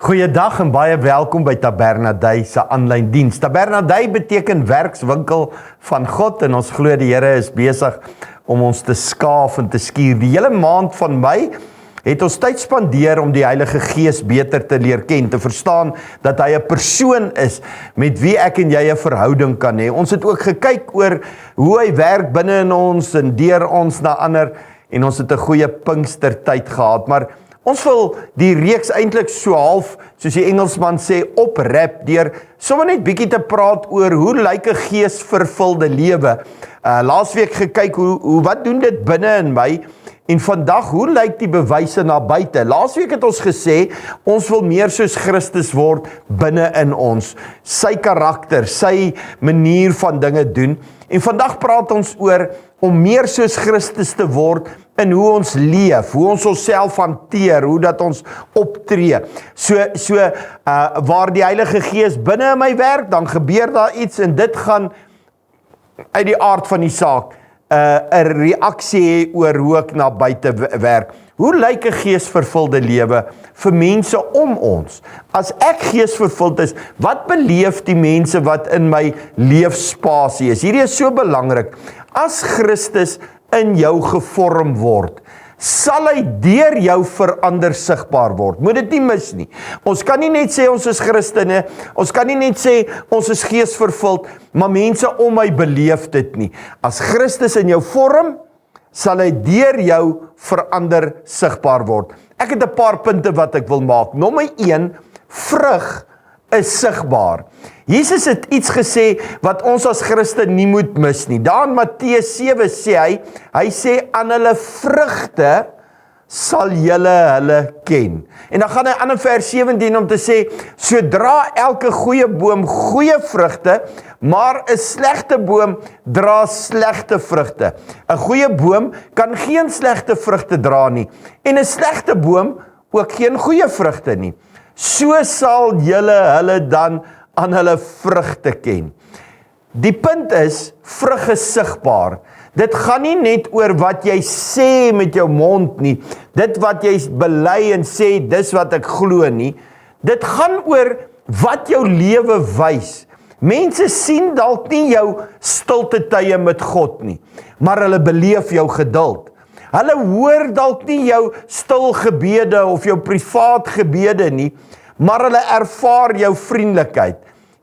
Goeiedag en baie welkom by Tabernadei se aanlyn diens. Tabernadei beteken werkswinkel van God en ons glo die Here is besig om ons te skaaf en te skuur. Die hele maand van Mei het ons tyd spandeer om die Heilige Gees beter te leer ken, te verstaan dat hy 'n persoon is met wie ek en jy 'n verhouding kan hê. Ons het ook gekyk oor hoe hy werk binne in ons en deur ons na ander en ons het 'n goeie Pinkstertyd gehad, maar ons wil die reeks eintlik so half, soos die Engelsman sê, oprap deur sommer net bietjie te praat oor hoe lyk 'n geesvervulde lewe. Laasweek gekyk wat doen dit binne in my en vandag hoe lyk die bewyse na buite. Laasweek het ons gesê ons wil meer soos Christus word binne in ons, sy karakter, sy manier van dinge doen. En vandag praat ons oor om meer soos Christus te word in hoe ons leef, hoe ons onsself hanteer, hoe dat ons optree. Waar die Heilige Gees binne in my werk, dan gebeur daar iets en dit gaan uit die aard van die saak 'n reaksie hê oor hoe ek na buite werk. Hoe lyk 'n geesvervulde lewe vir mense om ons? As ek geesvervuld is, wat beleef die mense wat in my leefspasie is? Hierdie is so belangrik. As Christus in jou gevorm word, sal hy deur jou verander sigbaar word. Moet dit nie mis nie. Ons kan nie net sê ons is Christene, ons kan nie net sê ons is geesvervuld, maar mense om my beleef dit nie. As Christus in jou vorm, sal hy deur jou verander sigbaar word. Ek het 'n paar punte wat ek wil maak. Nommer 1, vrug is sigbaar. Jesus het iets gesê wat ons as Christen nie moet mis nie. Daar in Matteus 7 sê hy sê aan hulle vrugte sal julle hulle ken. En dan gaan hy aan in vers 17 om te sê, sodra elke goeie boom goeie vrugte, maar 'n slegte boom dra slegte vrugte. 'n Goeie boom kan geen slegte vrugte dra nie, en 'n slegte boom ook geen goeie vrugte nie. So sal julle hulle dan aan hulle vrugte ken. Die punt is, vrug is sigbaar. Dit gaan nie net oor wat jy sê met jou mond nie, dit wat jy bely en sê, dis wat ek glo nie. Dit gaan oor wat jou lewe wys. Mense sien dalk nie jou stilte tye met God nie, maar hulle beleef jou geduld. Hulle hoor dalk nie jou stil gebede of jou privaat gebede nie, maar hulle ervaar jou vriendelikheid.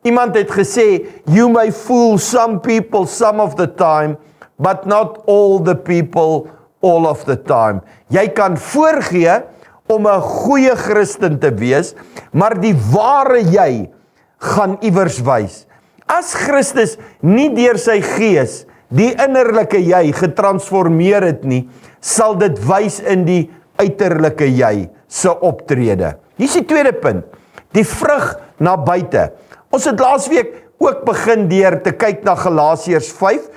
Iemand het gesê, you may fool some people some of the time, but not all the people all of the time. Jy kan voorgee om 'n goeie Christen te wees, maar die ware jy gaan iewers wys. As Christus nie deur sy gees die innerlike jy getransformeer het nie, sal dit wys in die uiterlike jy se optrede. Hier is die tweede punt, die vrug na buite. Ons het laasweek ook begin deur te kyk na Galasiërs 5,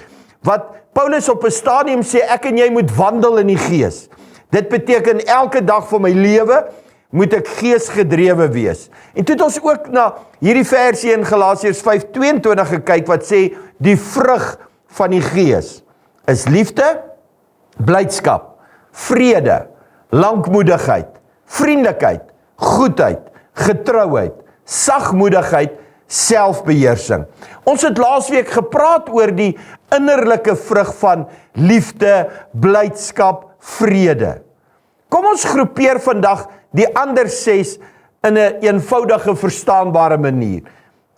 wat Paulus op 'n stadium sê, ek en jy moet wandel in die gees. Dit beteken elke dag van my lewe moet ek geesgedrewe wees. En toe het ons ook na hierdie versie in Galasiërs 5:22 gekyk wat sê, die vrug van die gees is liefde, blydskap, vrede, lankmoedigheid, vriendelikheid, goedheid, getrouheid, sagmoedigheid, selfbeheersing. Ons het laasweek gepraat oor die innerlike vrug van liefde, blydskap, vrede. Kom ons groepeer vandag die ander 6 in 'n eenvoudige verstaanbare manier.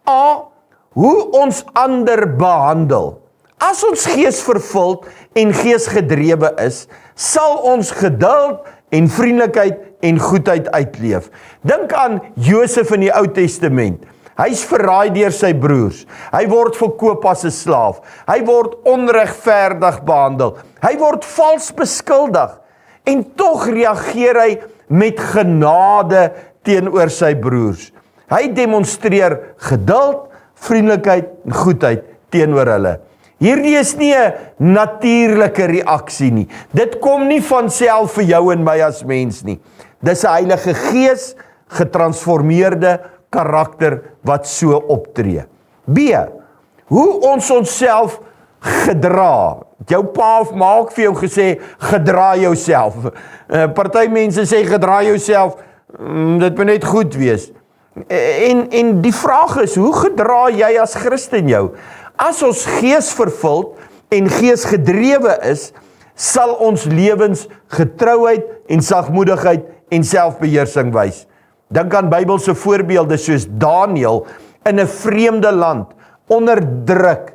A, hoe ons ander behandel. As ons geesvervuld en geesgedrewe is, sal ons geduld en vriendelikheid en goedheid uitleef. Dink aan Josef in die Ou Testament. Hy's verraai deur sy broers. Hy word verkoop as 'n slaaf. Hy word onregverdig behandel. Hy word vals beskuldig. En tog reageer hy met genade teenoor sy broers. Hy demonstreer geduld, vriendelikheid en goedheid teenoor hulle. Hierdie is nie 'n natuurlike reaksie nie. Dit kom nie van self vir jou en my as mens nie. Dis 'n Heilige Gees getransformeerde karakter wat so optree. B, hoe ons onsself gedra. Jou pa of ma het vir jou gesê, gedra jouself. Party mense sê, gedra jouself dit moet net goed wees. En die vraag is, hoe gedra jy as Christen jou? As ons gees vervuld en gees gedrewe is, sal ons lewens getrouheid en sagmoedigheid en selfbeheersing wys. Dink aan Bybelse voorbeelde soos Daniël in 'n vreemde land, onder druk,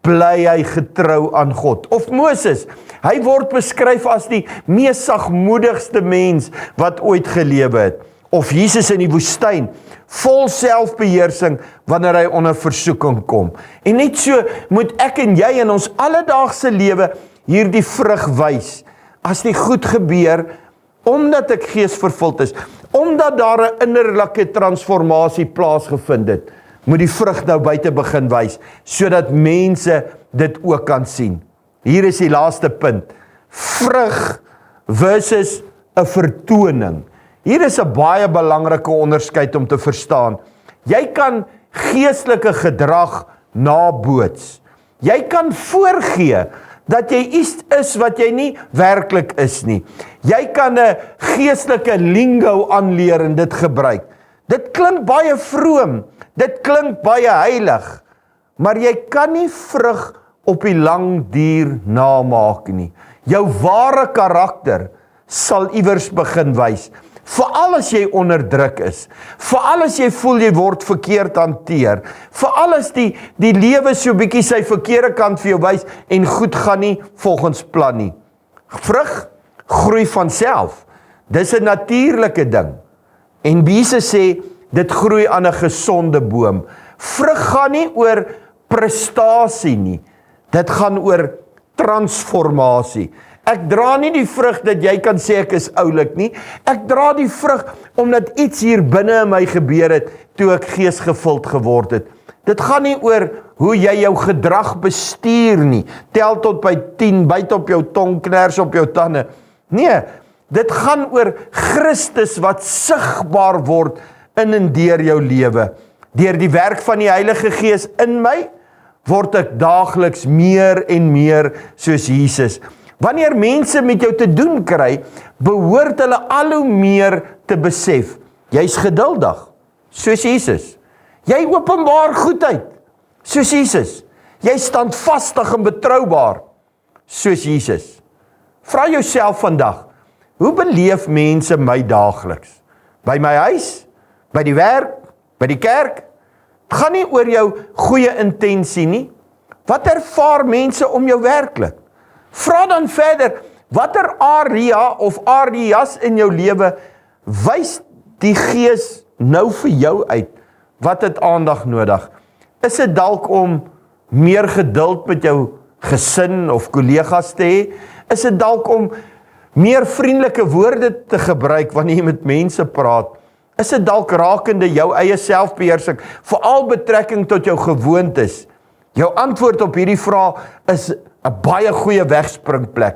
bly hy getrou aan God. Of Moses, hy word beskryf as die mees sagmoedigste mens wat ooit gelewe het. Of Jesus in die woestyn, vol selfbeheersing wanneer hy onder versoeking kom. En net so moet ek en jy in ons alledaagse lewe hierdie vrug wys. As die goed gebeur, omdat ek geesvervuld is, omdat daar 'n innerlike transformasie plaasgevind het, moet die vrug nou buite begin wys, sodat mense dit ook kan sien. Hier is die laaste punt. Vrug versus 'n vertoning. Hier is 'n baie belangrike onderskeid om te verstaan. Jy kan geestelike gedrag naboots. Jy kan voorgee dat jy iets is wat jy nie werklik is nie. Jy kan 'n geestelike lingo aanleer en dit gebruik. Dit klink baie vroom, dit klink baie heilig, maar jy kan nie vrug op die lang duur namaak nie. Jou ware karakter sal iewers begin wys. Veral as jy onder druk is, veral as jy voel jy word verkeerd hanteer, veral as die lewe so bietjie sy verkeerde kant vir jou wys en goed gaan nie volgens plan nie. Vrug groei van self. Dis 'n natuurlike ding. En Jesus sê, dit groei aan 'n gesonde boom. Vrug gaan nie oor prestasie nie. Dit gaan oor transformasie. Ek dra nie die vrug dat jy kan sê ek is oulik nie. Ek dra die vrug omdat iets hier binne in my gebeur het toe ek geesgevuld geword het. Dit gaan nie oor hoe jy jou gedrag bestuur nie. Tel tot by 10, byt op jou tong, kners op jou tande. Nee, dit gaan oor Christus wat sigbaar word in en deur jou lewe. Deur die werk van die Heilige Gees in my, word ek daagliks meer en meer soos Jesus. Wanneer mense met jou te doen kry, behoort hulle al hoe meer te besef. Jy's geduldig, soos Jesus. Jy openbaar goedheid, soos Jesus. Jy standvastig en betroubaar, soos Jesus. Vra jouself vandag, hoe beleef mense my daagliks? By my huis, by die werk, by die kerk? Het gaan nie oor jou goeie intensie nie. Wat ervaar mense om jou werklik? Vra dan verder, watter area of areas in jou lewe wys die Gees nou vir jou uit? Wat het aandag nodig? Is dit dalk om meer geduld met jou gesin of kollegas te hê? Is dit dalk om meer vriendelike woorde te gebruik wanneer jy met mense praat? Is dit dalk rakende jou eie selfbeheersing, veral betrekking tot jou gewoontes? Jou antwoord op hierdie vraag is 'n baie goeie wegspringplek.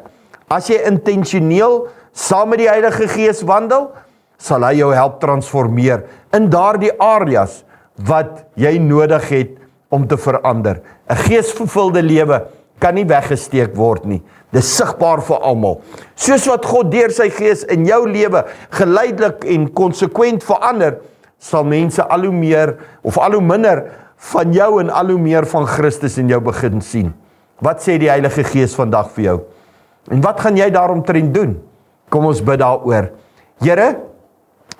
As jy intentioneel saam met die Heilige Gees wandel, sal hy jou help transformeer in daardie areas wat jy nodig het om te verander. 'n Geesvervulde lewe kan nie weggesteek word nie. Dis sigbaar vir almal. Soos wat God deur sy Gees in jou lewe geleidelik en konsekwent verander, sal mense al hoe meer of al hoe minder van jou en al hoe meer van Christus in jou begin sien. Wat sê die Heilige Gees vandag vir jou? En wat gaan jy daaromtrent doen? Kom ons bid daaroor. Here,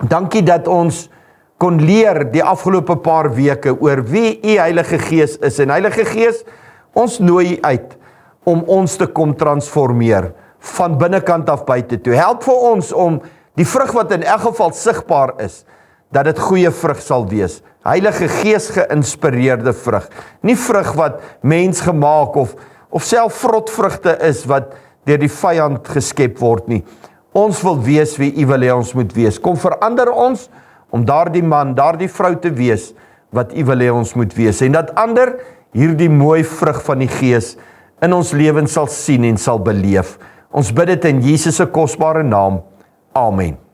dankie dat ons kon leer die afgelope paar weke oor wie U Heilige Gees is. En Heilige Gees, ons nooi U uit om ons te kom transformeer van binnekant af buite toe. Help vir ons om die vrug wat in elk geval sigbaar is, dat dit goeie vrug sal wees. Heilige Gees geïnspireerde vrug. Nie vrug wat mens gemaak of self vrotvrugte is wat deur die vyand geskep word nie. Ons wil wees wie U wil hê ons moet wees. Kom verander ons om daardie man, daardie vrou te wees wat U wil hê ons moet wees. En dat ander hierdie mooi vrug van die Gees in ons lewens sal sien en sal beleef. Ons bid dit in Jesus se kosbare naam. Amen.